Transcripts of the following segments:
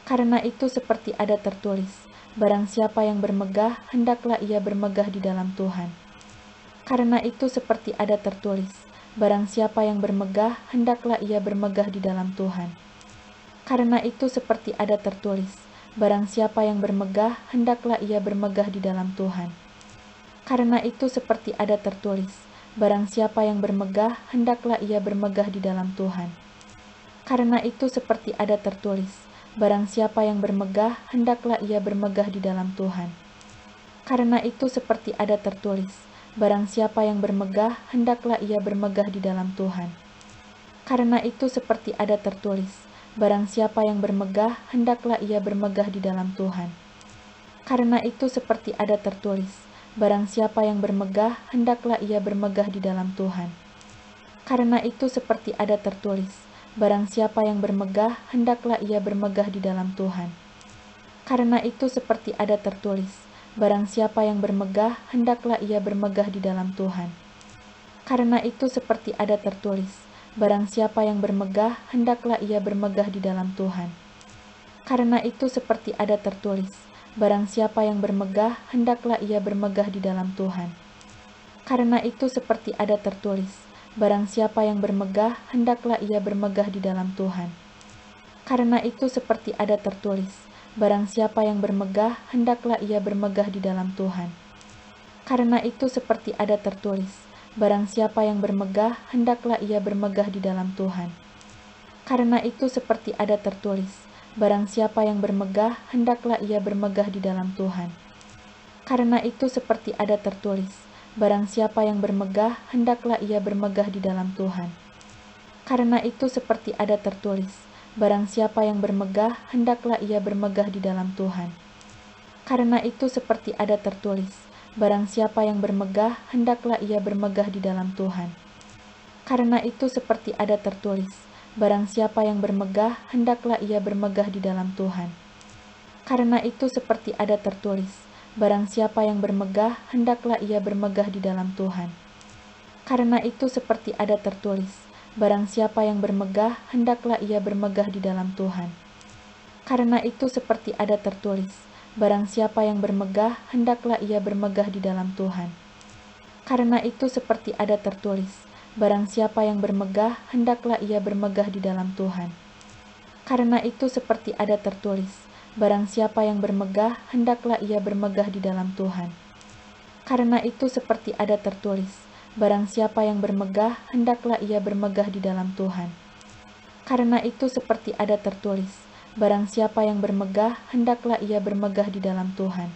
Karena itu seperti ada tertulis, barang siapa yang bermegah, hendaklah ia bermegah di dalam Tuhan. Karena itu seperti ada tertulis, barang siapa yang bermegah, hendaklah ia bermegah di dalam Tuhan. Karena itu seperti ada tertulis, barang siapa yang bermegah, hendaklah ia bermegah di dalam Tuhan. Karena itu seperti ada tertulis, barang siapa yang bermegah, hendaklah ia bermegah di dalam Tuhan. Karena itu seperti ada tertulis, barang siapa yang bermegah, hendaklah ia bermegah di dalam Tuhan. Karena itu seperti ada tertulis, barang siapa yang bermegah, hendaklah ia bermegah di dalam Tuhan. Karena itu seperti ada tertulis, barang siapa yang bermegah, hendaklah ia bermegah di dalam Tuhan. Karena itu seperti ada tertulis, barang siapa yang bermegah, hendaklah ia bermegah di dalam Tuhan. Karena itu seperti ada tertulis, barang siapa yang bermegah, hendaklah ia bermegah di dalam Tuhan. Karena itu seperti ada tertulis, barang siapa yang bermegah, hendaklah ia bermegah di dalam Tuhan. Karena itu seperti ada tertulis, barang siapa yang bermegah, hendaklah ia bermegah di dalam Tuhan. Karena itu seperti ada tertulis, barang siapa yang bermegah, hendaklah ia bermegah di dalam Tuhan. Karena itu seperti ada tertulis, barang siapa yang bermegah, hendaklah ia bermegah di dalam Tuhan. Karena itu seperti ada tertulis, barang siapa yang bermegah, hendaklah ia bermegah di dalam Tuhan. Karena itu seperti ada tertulis, barang siapa yang bermegah, hendaklah ia bermegah di dalam Tuhan. Karena itu seperti ada tertulis, barang siapa yang bermegah, hendaklah ia bermegah di dalam Tuhan. Karena itu seperti ada tertulis, barang siapa yang bermegah, hendaklah ia bermegah di dalam Tuhan. Karena itu seperti ada tertulis, barang siapa yang bermegah, hendaklah ia bermegah di dalam Tuhan. Karena itu seperti ada tertulis, barang siapa yang bermegah, hendaklah ia bermegah di dalam Tuhan. Karena itu seperti ada tertulis, barang siapa yang bermegah, hendaklah ia bermegah di dalam Tuhan. Karena itu seperti ada tertulis, barang siapa yang bermegah, hendaklah ia bermegah di dalam Tuhan. Karena itu seperti ada tertulis, barang siapa yang bermegah, hendaklah ia bermegah di dalam Tuhan. Karena itu seperti ada tertulis, barang siapa yang bermegah, hendaklah ia bermegah di dalam Tuhan. Karena itu seperti ada tertulis, barang siapa yang bermegah, hendaklah ia bermegah di dalam Tuhan. Karena itu seperti ada tertulis, barang siapa yang bermegah, hendaklah ia bermegah di dalam Tuhan. Karena itu seperti ada tertulis, barang siapa yang bermegah, hendaklah ia bermegah di dalam Tuhan. Karena itu seperti ada tertulis, barang siapa yang bermegah, hendaklah ia bermegah di dalam Tuhan.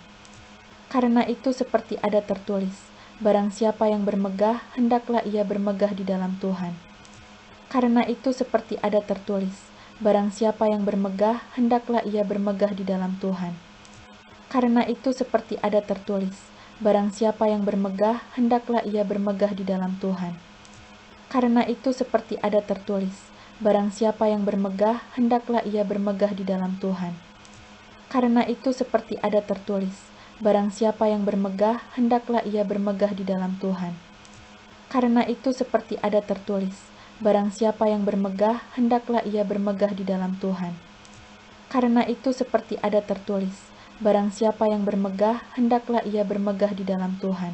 Karena itu seperti ada tertulis, barang siapa yang bermegah, hendaklah ia bermegah di dalam Tuhan. Karena itu seperti ada tertulis, barang siapa yang bermegah, hendaklah ia bermegah di dalam Tuhan. Karena itu seperti ada tertulis, barang siapa yang bermegah, hendaklah ia bermegah di dalam Tuhan. Karena itu seperti ada tertulis, barang siapa yang bermegah, hendaklah ia bermegah di dalam Tuhan. Karena itu seperti ada tertulis, barang siapa yang bermegah, hendaklah ia bermegah di dalam Tuhan. Karena itu seperti ada tertulis, barang siapa yang bermegah, hendaklah ia bermegah di dalam Tuhan. Karena itu seperti ada tertulis, barang siapa yang bermegah, hendaklah ia bermegah di dalam Tuhan.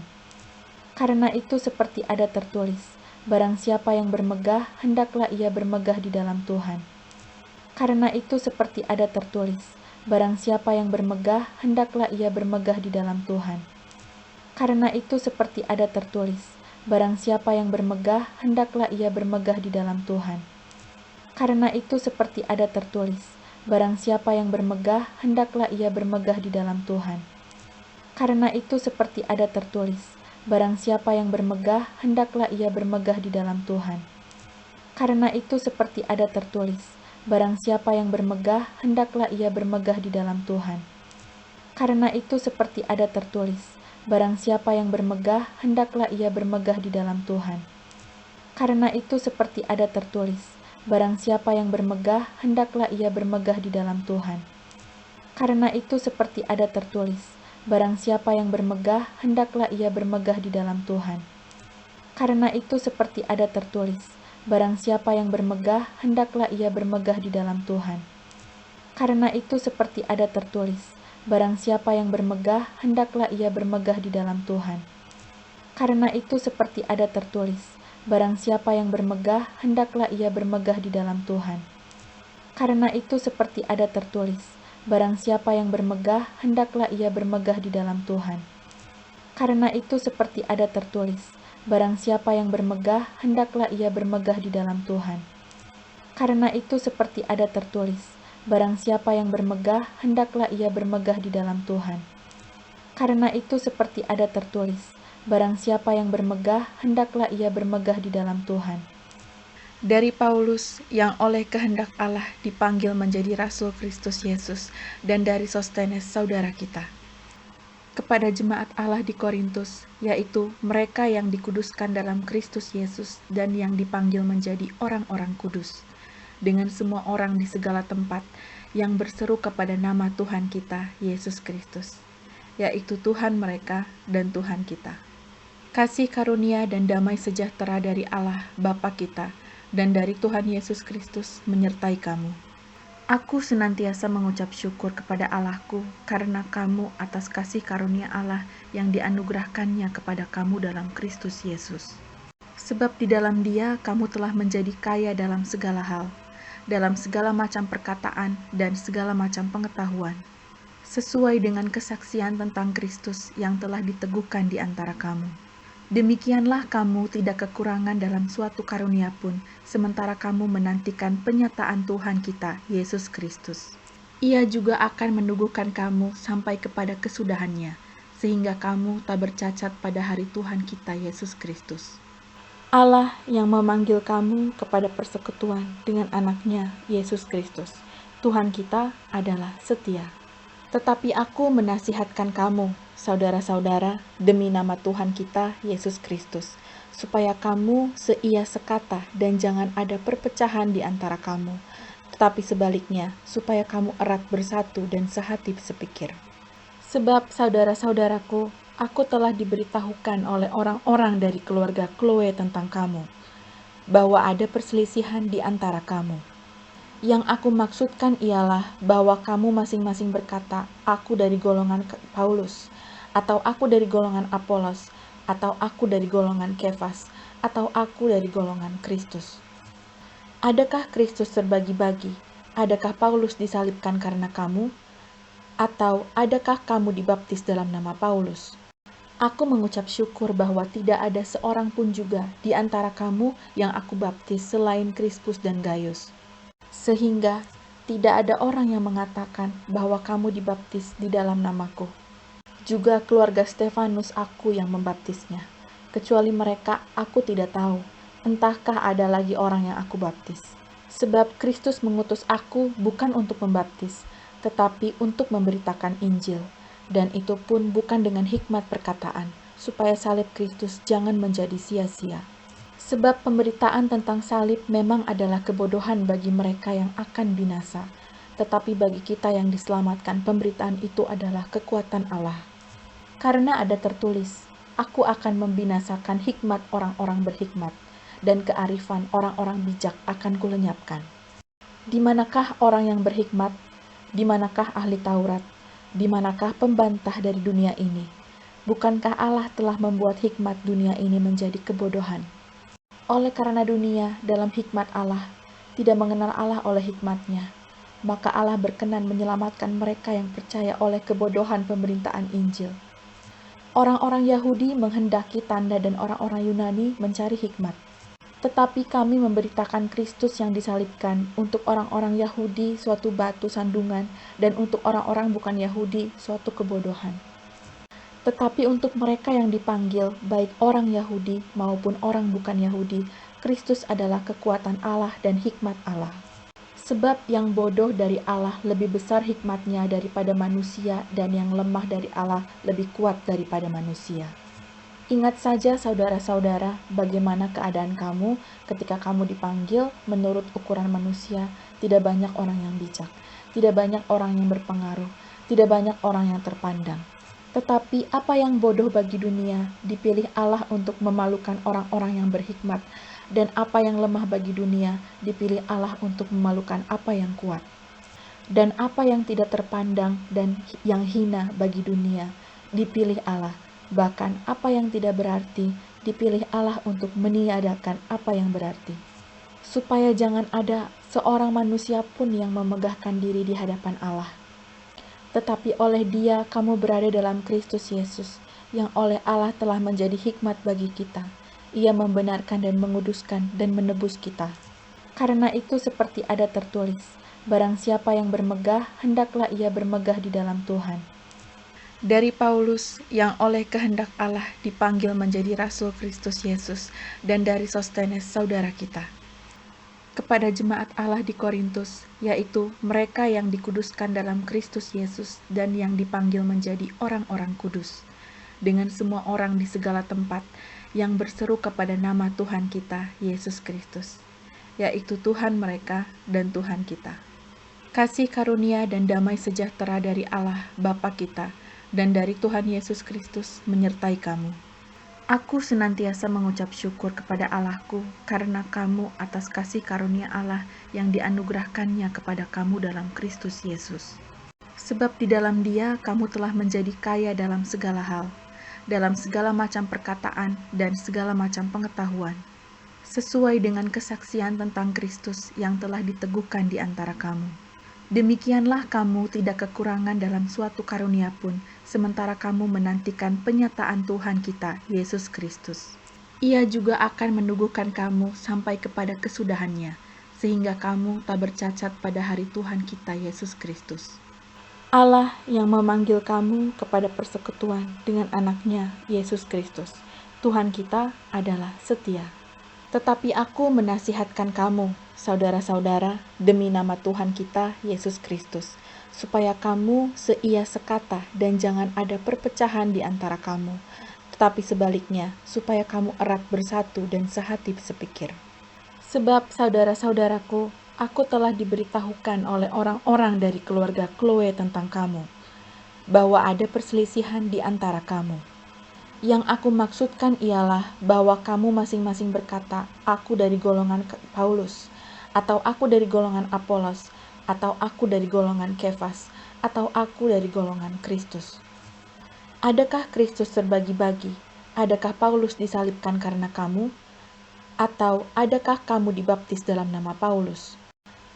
Karena itu seperti ada tertulis, barang siapa yang bermegah, hendaklah ia bermegah di dalam Tuhan. Karena itu seperti ada tertulis, barang siapa yang bermegah, hendaklah ia bermegah di dalam Tuhan. Karena itu seperti ada tertulis, barang siapa yang bermegah, hendaklah ia bermegah di dalam Tuhan. Karena itu seperti ada tertulis, barang siapa yang bermegah, hendaklah ia bermegah di dalam Tuhan. Karena itu seperti ada tertulis, barang siapa yang bermegah, hendaklah ia bermegah di dalam Tuhan. Karena itu seperti ada tertulis, barang siapa yang bermegah, hendaklah ia bermegah di dalam Tuhan. Karena itu seperti ada tertulis, barang siapa yang bermegah, hendaklah ia bermegah di dalam Tuhan. Karena itu seperti ada tertulis, barang siapa yang bermegah, hendaklah ia bermegah di dalam Tuhan. Karena itu seperti ada tertulis, barang siapa yang bermegah, hendaklah ia bermegah di dalam Tuhan. Karena itu seperti ada tertulis, barang siapa yang bermegah, hendaklah ia bermegah di dalam Tuhan. Karena itu seperti ada tertulis, barang siapa yang bermegah, hendaklah ia bermegah di dalam Tuhan. Karena itu seperti ada tertulis, barang siapa yang bermegah, hendaklah ia bermegah di dalam Tuhan. Karena itu seperti ada tertulis, barang siapa yang bermegah, hendaklah ia bermegah di dalam Tuhan. Karena itu seperti ada tertulis, barang siapa yang bermegah, hendaklah ia bermegah di dalam Tuhan. Karena itu seperti ada tertulis, barang siapa yang bermegah, hendaklah ia bermegah di dalam Tuhan. Karena itu seperti ada tertulis, barang siapa yang bermegah, hendaklah ia bermegah di dalam Tuhan. Dari Paulus, yang oleh kehendak Allah dipanggil menjadi Rasul Kristus Yesus, dan dari Sostenes, saudara kita. Kepada jemaat Allah di Korintus, yaitu mereka yang dikuduskan dalam Kristus Yesus dan yang dipanggil menjadi orang-orang kudus, dengan semua orang di segala tempat yang berseru kepada nama Tuhan kita, Yesus Kristus, yaitu Tuhan mereka dan Tuhan kita. Kasih karunia dan damai sejahtera dari Allah Bapa kita dan dari Tuhan Yesus Kristus menyertai kamu. Aku senantiasa mengucap syukur kepada Allahku karena kamu atas kasih karunia Allah yang dianugerahkannya kepada kamu dalam Kristus Yesus. Sebab di dalam Dia kamu telah menjadi kaya dalam segala hal, dalam segala macam perkataan dan segala macam pengetahuan, sesuai dengan kesaksian tentang Kristus yang telah diteguhkan di antara kamu. Demikianlah kamu tidak kekurangan dalam suatu karunia pun, sementara kamu menantikan penyataan Tuhan kita, Yesus Kristus. Ia juga akan meneguhkan kamu sampai kepada kesudahannya, sehingga kamu tak bercacat pada hari Tuhan kita, Yesus Kristus. Allah yang memanggil kamu kepada persekutuan dengan anaknya, Yesus Kristus, Tuhan kita adalah setia. Tetapi aku menasihatkan kamu, saudara-saudara, demi nama Tuhan kita, Yesus Kristus, supaya kamu seia sekata dan jangan ada perpecahan di antara kamu, tetapi sebaliknya, supaya kamu erat bersatu dan sehati sepikir. Sebab saudara-saudaraku, aku telah diberitahukan oleh orang-orang dari keluarga Chloe tentang kamu, bahwa ada perselisihan di antara kamu. Yang aku maksudkan ialah bahwa kamu masing-masing berkata, aku dari golongan Paulus, atau aku dari golongan Apolos, atau aku dari golongan Kefas, atau aku dari golongan Kristus. Adakah Kristus terbagi-bagi? Adakah Paulus disalibkan karena kamu? Atau adakah kamu dibaptis dalam nama Paulus? Aku mengucap syukur bahwa tidak ada seorang pun juga di antara kamu yang aku baptis selain Krispus dan Gaius. Sehingga tidak ada orang yang mengatakan bahwa kamu dibaptis di dalam namaku. Juga keluarga Stefanus aku yang membaptisnya. Kecuali mereka aku tidak tahu, entahkah ada lagi orang yang aku baptis. Sebab Kristus mengutus aku bukan untuk membaptis, tetapi untuk memberitakan Injil. Dan itu pun bukan dengan hikmat perkataan, supaya salib Kristus jangan menjadi sia-sia. Sebab pemberitaan tentang salib memang adalah kebodohan bagi mereka yang akan binasa, tetapi bagi kita yang diselamatkan pemberitaan itu adalah kekuatan Allah. Karena ada tertulis, aku akan membinasakan hikmat orang-orang berhikmat, dan kearifan orang-orang bijak akan kulenyapkan. Di manakah orang yang berhikmat? Di manakah ahli Taurat? Di manakah pembantah dari dunia ini? Bukankah Allah telah membuat hikmat dunia ini menjadi kebodohan? Oleh karena dunia dalam hikmat Allah tidak mengenal Allah oleh hikmatnya, maka Allah berkenan menyelamatkan mereka yang percaya oleh kebodohan pemberitaan Injil. Orang-orang Yahudi menghendaki tanda dan orang-orang Yunani mencari hikmat. Tetapi kami memberitakan Kristus yang disalibkan untuk orang-orang Yahudi suatu batu sandungan dan untuk orang-orang bukan Yahudi suatu kebodohan. Tetapi untuk mereka yang dipanggil, baik orang Yahudi maupun orang bukan Yahudi, Kristus adalah kekuatan Allah dan hikmat Allah. Sebab yang bodoh dari Allah lebih besar hikmatnya daripada manusia, dan yang lemah dari Allah lebih kuat daripada manusia. Ingat saja saudara-saudara, bagaimana keadaan kamu ketika kamu dipanggil menurut ukuran manusia. Tidak banyak orang yang bijak, tidak banyak orang yang berpengaruh, tidak banyak orang yang terpandang. Tetapi apa yang bodoh bagi dunia, dipilih Allah untuk memalukan orang-orang yang berhikmat, dan apa yang lemah bagi dunia, dipilih Allah untuk memalukan apa yang kuat, Dan apa yang tidak terpandang dan yang hina bagi dunia, dipilih Allah. Bahkan apa yang tidak berarti, dipilih Allah untuk meniadakan apa yang berarti. Supaya jangan ada seorang manusia pun yang memegahkan diri di hadapan Allah. Tetapi oleh Dia kamu berada dalam Kristus Yesus, yang oleh Allah telah menjadi hikmat bagi kita. Ia membenarkan dan menguduskan dan menebus kita. Karena itu seperti ada tertulis, barang siapa yang bermegah, hendaklah ia bermegah di dalam Tuhan. Dari Paulus, yang oleh kehendak Allah dipanggil menjadi Rasul Kristus Yesus, dan dari Sostenes, saudara kita. Kepada jemaat Allah di Korintus, yaitu mereka yang dikuduskan dalam Kristus Yesus dan yang dipanggil menjadi orang-orang kudus, dengan semua orang di segala tempat yang berseru kepada nama Tuhan kita, Yesus Kristus, yaitu Tuhan mereka dan Tuhan kita. Kasih karunia dan damai sejahtera dari Allah Bapa kita dan dari Tuhan Yesus Kristus menyertai kamu. Aku senantiasa mengucap syukur kepada Allahku karena kamu atas kasih karunia Allah yang dianugerahkannya kepada kamu dalam Kristus Yesus. Sebab di dalam Dia kamu telah menjadi kaya dalam segala hal, dalam segala macam perkataan dan segala macam pengetahuan, sesuai dengan kesaksian tentang Kristus yang telah diteguhkan di antara kamu. Demikianlah kamu tidak kekurangan dalam suatu karunia pun, sementara kamu menantikan penyataan Tuhan kita, Yesus Kristus. Ia juga akan menuguhkan kamu sampai kepada kesudahannya, sehingga kamu tak bercacat pada hari Tuhan kita, Yesus Kristus. Allah yang memanggil kamu kepada persekutuan dengan anaknya, Yesus Kristus, Tuhan kita adalah setia. Tetapi aku menasihatkan kamu, saudara-saudara, demi nama Tuhan kita, Yesus Kristus, supaya kamu seia sekata dan jangan ada perpecahan di antara kamu, tetapi sebaliknya, supaya kamu erat bersatu dan sehati sepikir. Sebab saudara-saudaraku, aku telah diberitahukan oleh orang-orang dari keluarga Chloe tentang kamu, bahwa ada perselisihan di antara kamu. Yang aku maksudkan ialah bahwa kamu masing-masing berkata, aku dari golongan Paulus, atau aku dari golongan Apolos, atau aku dari golongan Kefas, atau aku dari golongan Kristus. Adakah Kristus terbagi-bagi? Adakah Paulus disalibkan karena kamu? Atau adakah kamu dibaptis dalam nama Paulus?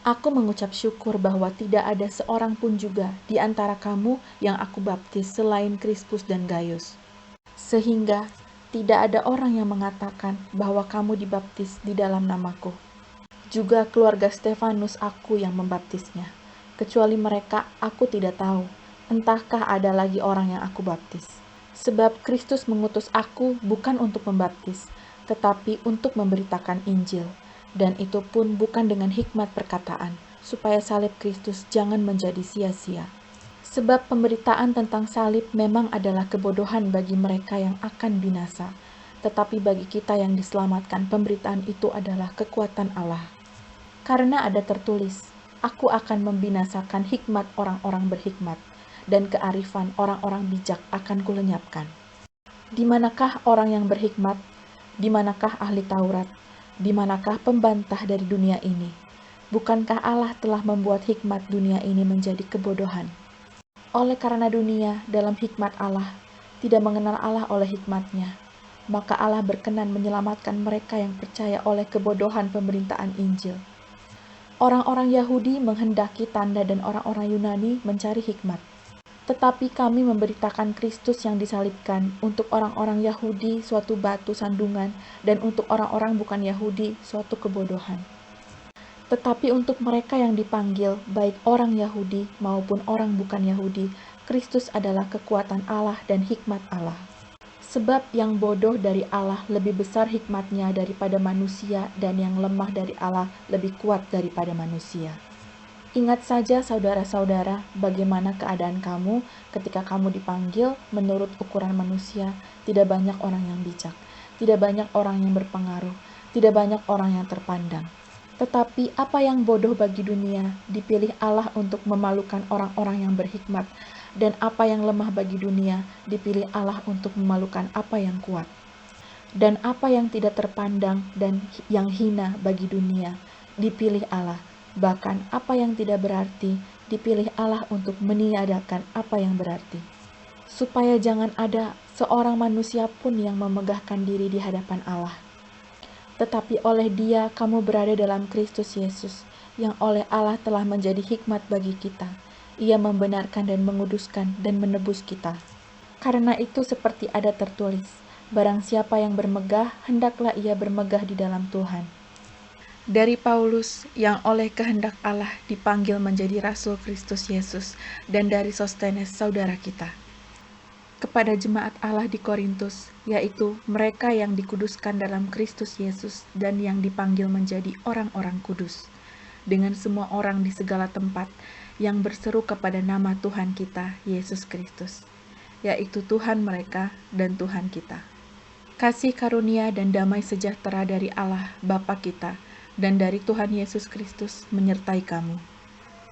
Aku mengucap syukur bahwa tidak ada seorang pun juga di antara kamu yang aku baptis selain Krispus dan Gaius. Sehingga tidak ada orang yang mengatakan bahwa kamu dibaptis di dalam namaku. Juga keluarga Stefanus aku yang membaptisnya. Kecuali mereka aku tidak tahu, entahkah ada lagi orang yang aku baptis. Sebab Kristus mengutus aku bukan untuk membaptis, tetapi untuk memberitakan Injil. Dan itu pun bukan dengan hikmat perkataan, supaya salib Kristus jangan menjadi sia-sia. Sebab pemberitaan tentang salib memang adalah kebodohan bagi mereka yang akan binasa. Tetapi bagi kita yang diselamatkan, pemberitaan itu adalah kekuatan Allah. Karena ada tertulis, aku akan membinasakan hikmat orang-orang berhikmat, dan kearifan orang-orang bijak akan kulenyapkan. Di manakah orang yang berhikmat? Di manakah ahli Taurat? Di manakah pembantah dari dunia ini? Bukankah Allah telah membuat hikmat dunia ini menjadi kebodohan? Oleh karena dunia dalam hikmat Allah tidak mengenal Allah oleh hikmatnya, maka Allah berkenan menyelamatkan mereka yang percaya oleh kebodohan pemberitaan Injil. Orang-orang Yahudi menghendaki tanda dan orang-orang Yunani mencari hikmat. Tetapi kami memberitakan Kristus yang disalibkan, untuk orang-orang Yahudi suatu batu sandungan dan untuk orang-orang bukan Yahudi suatu kebodohan. Tetapi untuk mereka yang dipanggil, baik orang Yahudi maupun orang bukan Yahudi, Kristus adalah kekuatan Allah dan hikmat Allah. Sebab yang bodoh dari Allah lebih besar hikmatnya daripada manusia, dan yang lemah dari Allah lebih kuat daripada manusia. Ingat saja saudara-saudara, bagaimana keadaan kamu ketika kamu dipanggil menurut ukuran manusia. Tidak banyak orang yang bijak, tidak banyak orang yang berpengaruh, tidak banyak orang yang terpandang. Tetapi apa yang bodoh bagi dunia, dipilih Allah untuk memalukan orang-orang yang berhikmat, dan apa yang lemah bagi dunia, dipilih Allah untuk memalukan apa yang kuat. Dan apa yang tidak terpandang dan yang hina bagi dunia, dipilih Allah. Bahkan apa yang tidak berarti, dipilih Allah untuk meniadakan apa yang berarti. Supaya jangan ada seorang manusia pun yang memegahkan diri di hadapan Allah. Tetapi oleh Dia kamu berada dalam Kristus Yesus, yang oleh Allah telah menjadi hikmat bagi kita. Ia membenarkan dan menguduskan dan menebus kita. Karena itu seperti ada tertulis, barang siapa yang bermegah, hendaklah ia bermegah di dalam Tuhan. Dari Paulus, yang oleh kehendak Allah dipanggil menjadi Rasul Kristus Yesus, dan dari Sostenes saudara kita. Kepada jemaat Allah di Korintus, yaitu mereka yang dikuduskan dalam Kristus Yesus dan yang dipanggil menjadi orang-orang kudus, dengan semua orang di segala tempat yang berseru kepada nama Tuhan kita, Yesus Kristus, yaitu Tuhan mereka dan Tuhan kita. Kasih karunia dan damai sejahtera dari Allah Bapa kita dan dari Tuhan Yesus Kristus menyertai kamu.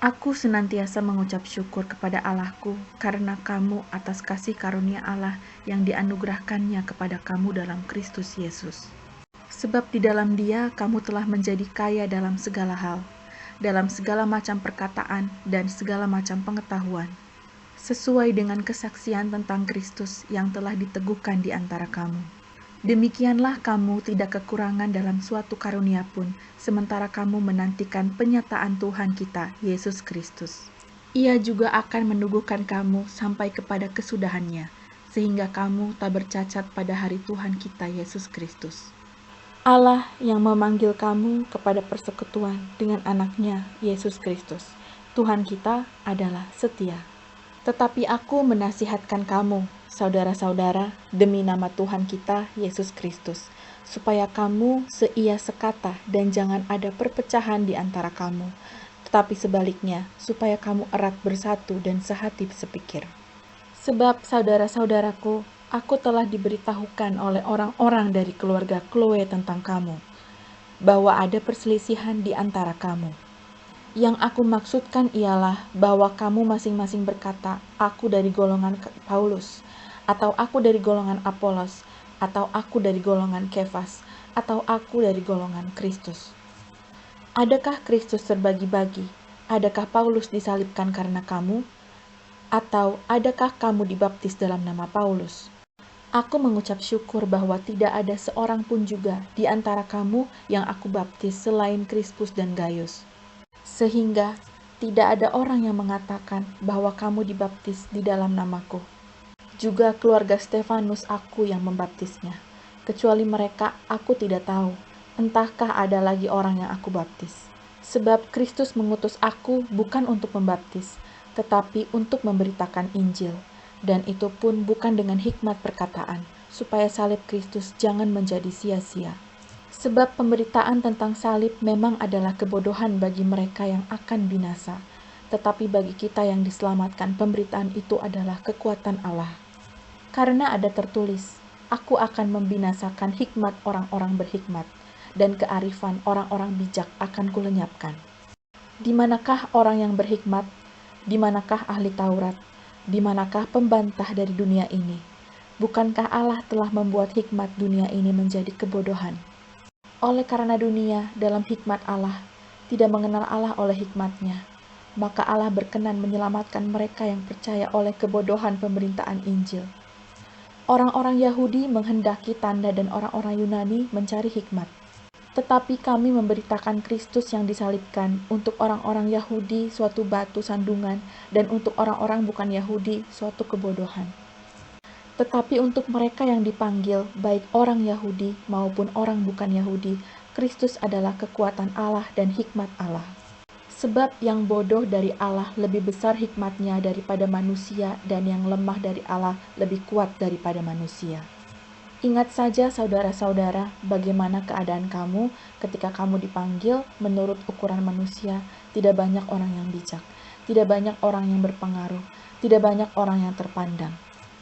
Aku senantiasa mengucap syukur kepada Allahku karena kamu atas kasih karunia Allah yang dianugerahkannya kepada kamu dalam Kristus Yesus. Sebab di dalam Dia kamu telah menjadi kaya dalam segala hal, dalam segala macam perkataan dan segala macam pengetahuan, sesuai dengan kesaksian tentang Kristus yang telah diteguhkan di antara kamu. Demikianlah kamu tidak kekurangan dalam suatu karunia pun, sementara kamu menantikan penyataan Tuhan kita, Yesus Kristus. Ia juga akan meneguhkan kamu sampai kepada kesudahannya, sehingga kamu tak bercacat pada hari Tuhan kita, Yesus Kristus. Allah yang memanggil kamu kepada persekutuan dengan anaknya, Yesus Kristus, Tuhan kita adalah setia. Tetapi aku menasihatkan kamu, saudara-saudara, demi nama Tuhan kita, Yesus Kristus, supaya kamu seia sekata dan jangan ada perpecahan di antara kamu, tetapi sebaliknya, supaya kamu erat bersatu dan sehati sepikir. Sebab saudara-saudaraku, aku telah diberitahukan oleh orang-orang dari keluarga Chloe tentang kamu, bahwa ada perselisihan di antara kamu. Yang aku maksudkan ialah bahwa kamu masing-masing berkata, aku dari golongan Paulus, atau aku dari golongan Apolos, atau aku dari golongan Kefas, atau aku dari golongan Kristus. Adakah Kristus terbagi-bagi? Adakah Paulus disalibkan karena kamu? Atau adakah kamu dibaptis dalam nama Paulus? Aku mengucap syukur bahwa tidak ada seorang pun juga di antara kamu yang aku baptis selain Krispus dan Gaius. Sehingga tidak ada orang yang mengatakan bahwa kamu dibaptis di dalam namaku. Juga keluarga Stefanus aku yang membaptisnya. Kecuali mereka aku tidak tahu, entahkah ada lagi orang yang aku baptis. Sebab Kristus mengutus aku bukan untuk membaptis, tetapi untuk memberitakan Injil. Dan itu pun bukan dengan hikmat perkataan, supaya salib Kristus jangan menjadi sia-sia. Sebab pemberitaan tentang salib memang adalah kebodohan bagi mereka yang akan binasa. Tetapi bagi kita yang diselamatkan, pemberitaan itu adalah kekuatan Allah. Karena ada tertulis, aku akan membinasakan hikmat orang-orang berhikmat, dan kearifan orang-orang bijak akan kulenyapkan. Di manakah orang yang berhikmat? Di manakah ahli Taurat? Di manakah pembantah dari dunia ini? Bukankah Allah telah membuat hikmat dunia ini menjadi kebodohan? Oleh karena dunia dalam hikmat Allah tidak mengenal Allah oleh hikmatnya, maka Allah berkenan menyelamatkan mereka yang percaya oleh kebodohan pemberitaan Injil. Orang-orang Yahudi menghendaki tanda dan orang-orang Yunani mencari hikmat. Tetapi kami memberitakan Kristus yang disalibkan, untuk orang-orang Yahudi suatu batu sandungan dan untuk orang-orang bukan Yahudi suatu kebodohan. Tetapi untuk mereka yang dipanggil, baik orang Yahudi maupun orang bukan Yahudi, Kristus adalah kekuatan Allah dan hikmat Allah. Sebab yang bodoh dari Allah lebih besar hikmatnya daripada manusia, dan yang lemah dari Allah lebih kuat daripada manusia. Ingat saja saudara-saudara, bagaimana keadaan kamu ketika kamu dipanggil menurut ukuran manusia. Tidak banyak orang yang bijak, tidak banyak orang yang berpengaruh, tidak banyak orang yang terpandang.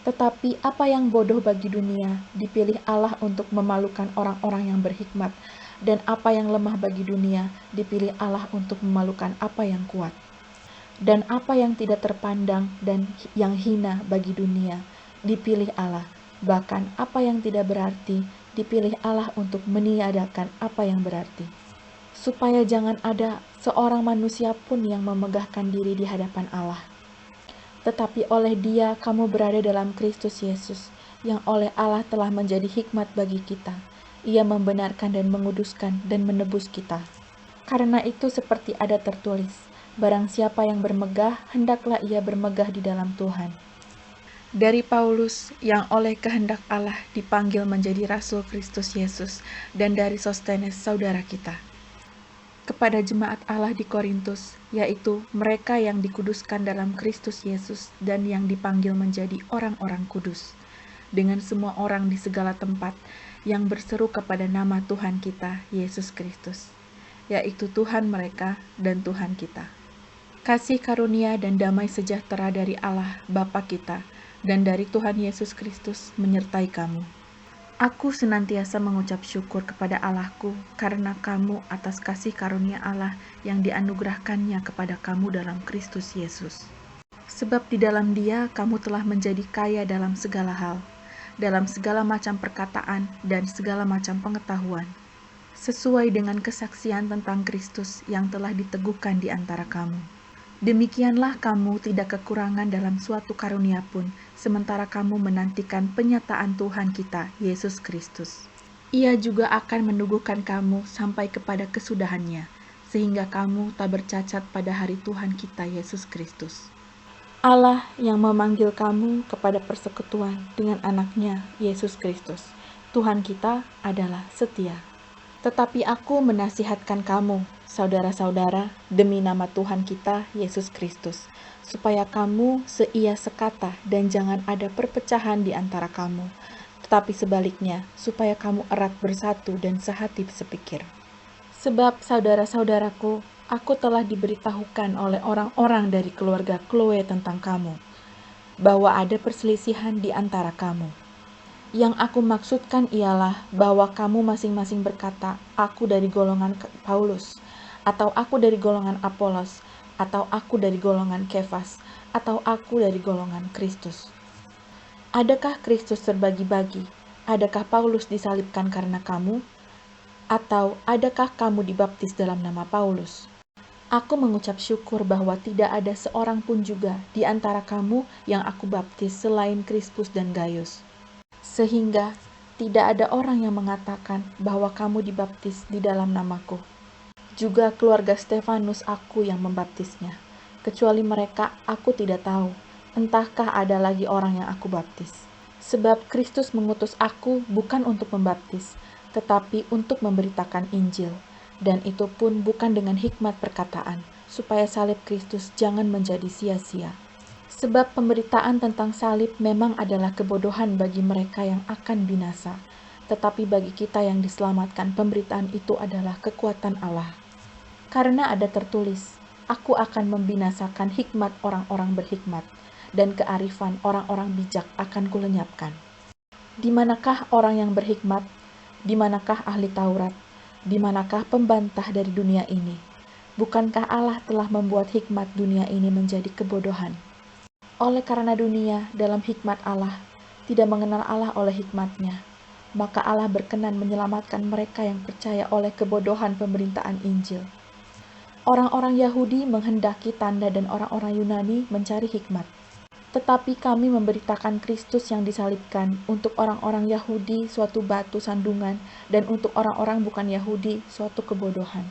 Tetapi apa yang bodoh bagi dunia, dipilih Allah untuk memalukan orang-orang yang berhikmat, dan apa yang lemah bagi dunia, dipilih Allah untuk memalukan apa yang kuat. Dan apa yang tidak terpandang dan yang hina bagi dunia, dipilih Allah. Bahkan apa yang tidak berarti, dipilih Allah untuk meniadakan apa yang berarti, supaya jangan ada seorang manusia pun yang memegahkan diri di hadapan Allah. Tetapi oleh Dia kamu berada dalam Kristus Yesus, yang oleh Allah telah menjadi hikmat bagi kita. Ia membenarkan dan menguduskan dan menebus kita. Karena itu seperti ada tertulis, barang siapa yang bermegah, hendaklah ia bermegah di dalam Tuhan. Dari Paulus, yang oleh kehendak Allah dipanggil menjadi Rasul Kristus Yesus, dan dari Sostenes, saudara kita. Kepada jemaat Allah di Korintus, yaitu mereka yang dikuduskan dalam Kristus Yesus dan yang dipanggil menjadi orang-orang kudus, dengan semua orang di segala tempat yang berseru kepada nama Tuhan kita, Yesus Kristus, yaitu Tuhan mereka dan Tuhan kita. Kasih karunia dan damai sejahtera dari Allah Bapa kita dan dari Tuhan Yesus Kristus menyertai kamu. Aku senantiasa mengucap syukur kepada Allahku karena kamu atas kasih karunia Allah yang dianugerahkannya kepada kamu dalam Kristus Yesus. Sebab di dalam Dia kamu telah menjadi kaya dalam segala hal, dalam segala macam perkataan dan segala macam pengetahuan, sesuai dengan kesaksian tentang Kristus yang telah diteguhkan di antara kamu. Demikianlah kamu tidak kekurangan dalam suatu karunia pun, sementara kamu menantikan penyataan Tuhan kita, Yesus Kristus. Ia juga akan meneguhkan kamu sampai kepada kesudahannya, sehingga kamu tak bercacat pada hari Tuhan kita, Yesus Kristus. Allah yang memanggil kamu kepada persekutuan dengan anaknya, Yesus Kristus, Tuhan kita adalah setia. Tetapi aku menasihatkan kamu, saudara-saudara, demi nama Tuhan kita, Yesus Kristus, supaya kamu seia sekata dan jangan ada perpecahan di antara kamu, tetapi sebaliknya, supaya kamu erat bersatu dan sehati sepikir. Sebab saudara-saudaraku, aku telah diberitahukan oleh orang-orang dari keluarga Chloe tentang kamu, bahwa ada perselisihan di antara kamu. Yang aku maksudkan ialah bahwa kamu masing-masing berkata, aku dari golongan Paulus, atau aku dari golongan Apolos, atau aku dari golongan Kefas, atau aku dari golongan Kristus. Adakah Kristus terbagi-bagi? Adakah Paulus disalibkan karena kamu? Atau adakah kamu dibaptis dalam nama Paulus? Aku mengucap syukur bahwa tidak ada seorang pun juga di antara kamu yang aku baptis selain Krispus dan Gaius. Sehingga tidak ada orang yang mengatakan bahwa kamu dibaptis di dalam namaku. Juga keluarga Stefanus aku yang membaptisnya. Kecuali mereka aku tidak tahu, entahkah ada lagi orang yang aku baptis. Sebab Kristus mengutus aku bukan untuk membaptis, tetapi untuk memberitakan Injil. Dan itu pun bukan dengan hikmat perkataan, supaya salib Kristus jangan menjadi sia-sia. Sebab pemberitaan tentang salib memang adalah kebodohan bagi mereka yang akan binasa. Tetapi bagi kita yang diselamatkan, pemberitaan itu adalah kekuatan Allah. Karena ada tertulis, aku akan membinasakan hikmat orang-orang berhikmat, dan kearifan orang-orang bijak akan kulenyapkan. Di manakah orang yang berhikmat? Di manakah ahli Taurat? Di manakah pembantah dari dunia ini? Bukankah Allah telah membuat hikmat dunia ini menjadi kebodohan? Oleh karena dunia dalam hikmat Allah tidak mengenal Allah oleh hikmatnya, maka Allah berkenan menyelamatkan mereka yang percaya oleh kebodohan pemberitaan Injil. Orang-orang Yahudi menghendaki tanda dan orang-orang Yunani mencari hikmat. Tetapi kami memberitakan Kristus yang disalibkan, untuk orang-orang Yahudi suatu batu sandungan dan untuk orang-orang bukan Yahudi suatu kebodohan.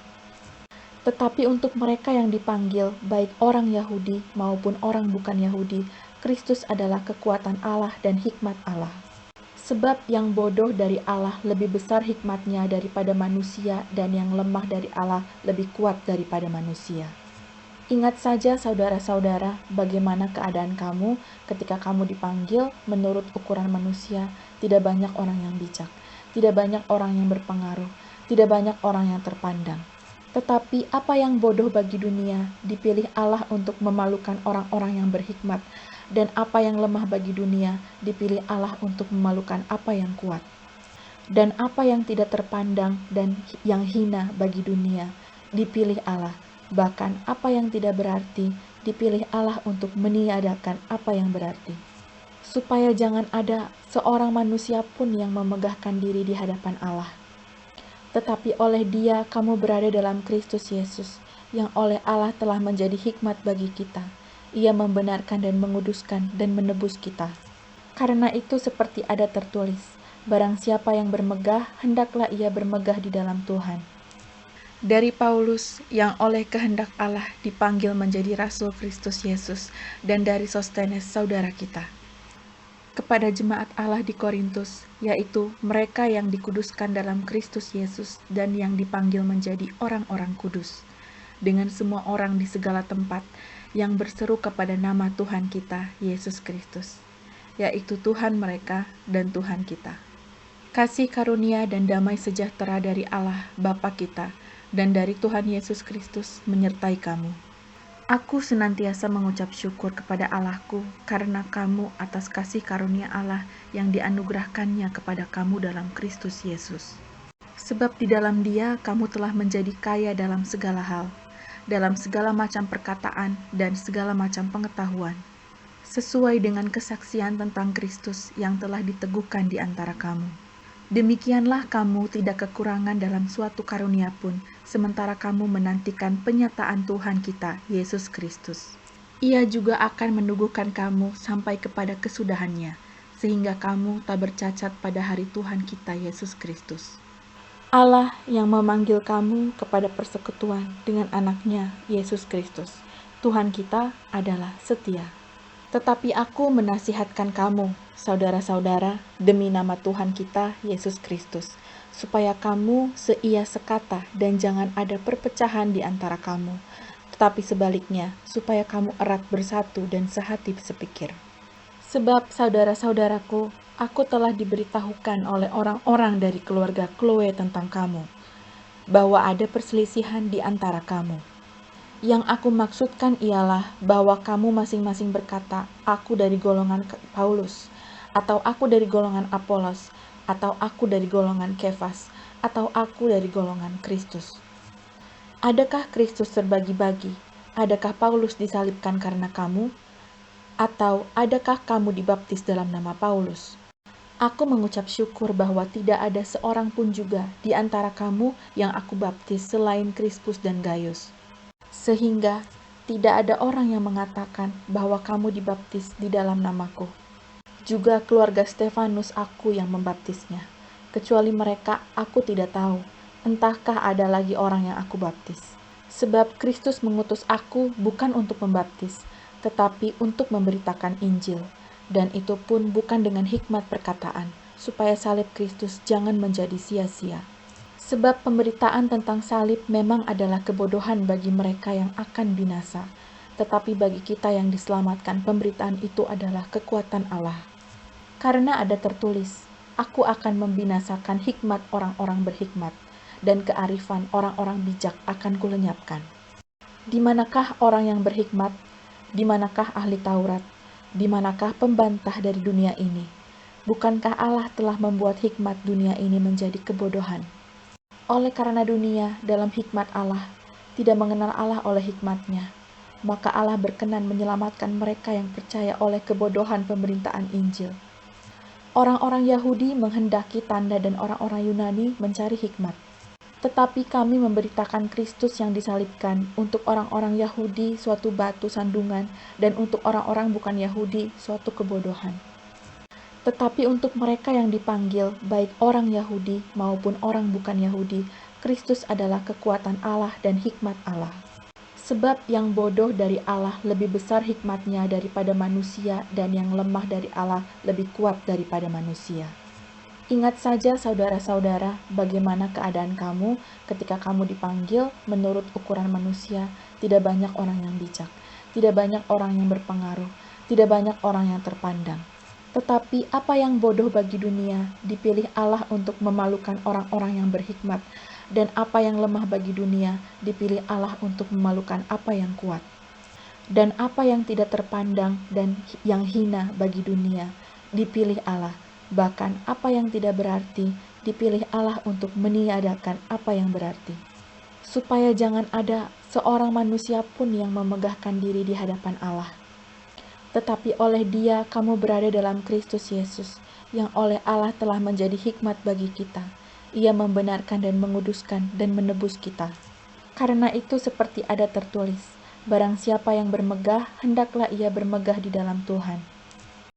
Tetapi untuk mereka yang dipanggil, baik orang Yahudi maupun orang bukan Yahudi, Kristus adalah kekuatan Allah dan hikmat Allah. Sebab yang bodoh dari Allah lebih besar hikmatnya daripada manusia, dan yang lemah dari Allah lebih kuat daripada manusia. Ingat saja saudara-saudara, bagaimana keadaan kamu ketika kamu dipanggil menurut ukuran manusia. Tidak banyak orang yang bijak, tidak banyak orang yang berpengaruh, tidak banyak orang yang terpandang. Tetapi apa yang bodoh bagi dunia, dipilih Allah untuk memalukan orang-orang yang berhikmat, dan apa yang lemah bagi dunia, dipilih Allah untuk memalukan apa yang kuat. Dan apa yang tidak terpandang dan yang hina bagi dunia, dipilih Allah. Bahkan apa yang tidak berarti, dipilih Allah untuk meniadakan apa yang berarti. Supaya jangan ada seorang manusia pun yang memegahkan diri di hadapan Allah. tetapi oleh Dia kamu berada dalam Kristus Yesus, yang oleh Allah telah menjadi hikmat bagi kita. Ia membenarkan dan menguduskan dan menebus kita. Karena itu seperti ada tertulis, barang siapa yang bermegah, hendaklah ia bermegah di dalam Tuhan. Dari Paulus, yang oleh kehendak Allah dipanggil menjadi Rasul Kristus Yesus, dan dari Sostenes, saudara kita. Kepada jemaat Allah di Korintus, yaitu mereka yang dikuduskan dalam Kristus Yesus dan yang dipanggil menjadi orang-orang kudus, dengan semua orang di segala tempat yang berseru kepada nama Tuhan kita, Yesus Kristus, yaitu Tuhan mereka dan Tuhan kita. Kasih karunia dan damai sejahtera dari Allah Bapa kita dan dari Tuhan Yesus Kristus menyertai kamu. Aku senantiasa mengucap syukur kepada Allahku karena kamu atas kasih karunia Allah yang dianugerahkannya kepada kamu dalam Kristus Yesus. Sebab di dalam Dia kamu telah menjadi kaya dalam segala hal, dalam segala macam perkataan dan segala macam pengetahuan, sesuai dengan kesaksian tentang Kristus yang telah diteguhkan di antara kamu. Demikianlah kamu tidak kekurangan dalam suatu karunia pun, sementara kamu menantikan penyataan Tuhan kita, Yesus Kristus. Ia juga akan meneguhkan kamu sampai kepada kesudahannya, sehingga kamu tak bercacat pada hari Tuhan kita, Yesus Kristus. Allah yang memanggil kamu kepada persekutuan dengan anaknya, Yesus Kristus, Tuhan kita adalah setia. Tetapi aku menasihatkan kamu, saudara-saudara, demi nama Tuhan kita, Yesus Kristus, supaya kamu seia sekata dan jangan ada perpecahan di antara kamu, tetapi sebaliknya, supaya kamu erat bersatu dan sehati sepikir. Sebab saudara-saudaraku, aku telah diberitahukan oleh orang-orang dari keluarga Chloe tentang kamu, bahwa ada perselisihan di antara kamu. Yang aku maksudkan ialah bahwa kamu masing-masing berkata, aku dari golongan Paulus, atau aku dari golongan Apolos, atau aku dari golongan Kefas, atau aku dari golongan Kristus. Adakah Kristus terbagi-bagi? Adakah Paulus disalibkan karena kamu? Atau adakah kamu dibaptis dalam nama Paulus? Aku mengucap syukur bahwa tidak ada seorang pun juga di antara kamu yang aku baptis selain Krispus dan Gaius. Sehingga tidak ada orang yang mengatakan bahwa kamu dibaptis di dalam namaku. Juga keluarga Stefanus aku yang membaptisnya. Kecuali mereka aku tidak tahu, entahkah ada lagi orang yang aku baptis. Sebab Kristus mengutus aku bukan untuk membaptis, tetapi untuk memberitakan Injil. Dan itu pun bukan dengan hikmat perkataan, supaya salib Kristus jangan menjadi sia-sia. Sebab pemberitaan tentang salib memang adalah kebodohan bagi mereka yang akan binasa, tetapi bagi kita yang diselamatkan pemberitaan itu adalah kekuatan Allah. Karena ada tertulis, aku akan membinasakan hikmat orang-orang berhikmat, dan kearifan orang-orang bijak akan kulenyapkan. Di manakah orang yang berhikmat? Di manakah ahli Taurat? Di manakah pembantah dari dunia ini? Bukankah Allah telah membuat hikmat dunia ini menjadi kebodohan? Oleh karena dunia dalam hikmat Allah tidak mengenal Allah oleh hikmatnya, maka Allah berkenan menyelamatkan mereka yang percaya oleh kebodohan pemberitaan Injil. Orang-orang Yahudi menghendaki tanda dan orang-orang Yunani mencari hikmat. Tetapi kami memberitakan Kristus yang disalibkan, untuk orang-orang Yahudi suatu batu sandungan dan untuk orang-orang bukan Yahudi suatu kebodohan. Tetapi untuk mereka yang dipanggil, baik orang Yahudi maupun orang bukan Yahudi, Kristus adalah kekuatan Allah dan hikmat Allah. Sebab yang bodoh dari Allah lebih besar hikmatnya daripada manusia, dan yang lemah dari Allah lebih kuat daripada manusia. Ingat saja saudara-saudara, bagaimana keadaan kamu ketika kamu dipanggil menurut ukuran manusia. Tidak banyak orang yang bijak, tidak banyak orang yang berpengaruh, tidak banyak orang yang terpandang. Tetapi apa yang bodoh bagi dunia, dipilih Allah untuk memalukan orang-orang yang berhikmat, dan apa yang lemah bagi dunia, dipilih Allah untuk memalukan apa yang kuat. Dan apa yang tidak terpandang dan yang hina bagi dunia, dipilih Allah. Bahkan apa yang tidak berarti, dipilih Allah untuk meniadakan apa yang berarti. Supaya jangan ada seorang manusia pun yang memegahkan diri di hadapan Allah. Tetapi oleh Dia kamu berada dalam Kristus Yesus, yang oleh Allah telah menjadi hikmat bagi kita. Ia membenarkan dan menguduskan dan menebus kita. Karena itu seperti ada tertulis, barang siapa yang bermegah, hendaklah ia bermegah di dalam Tuhan.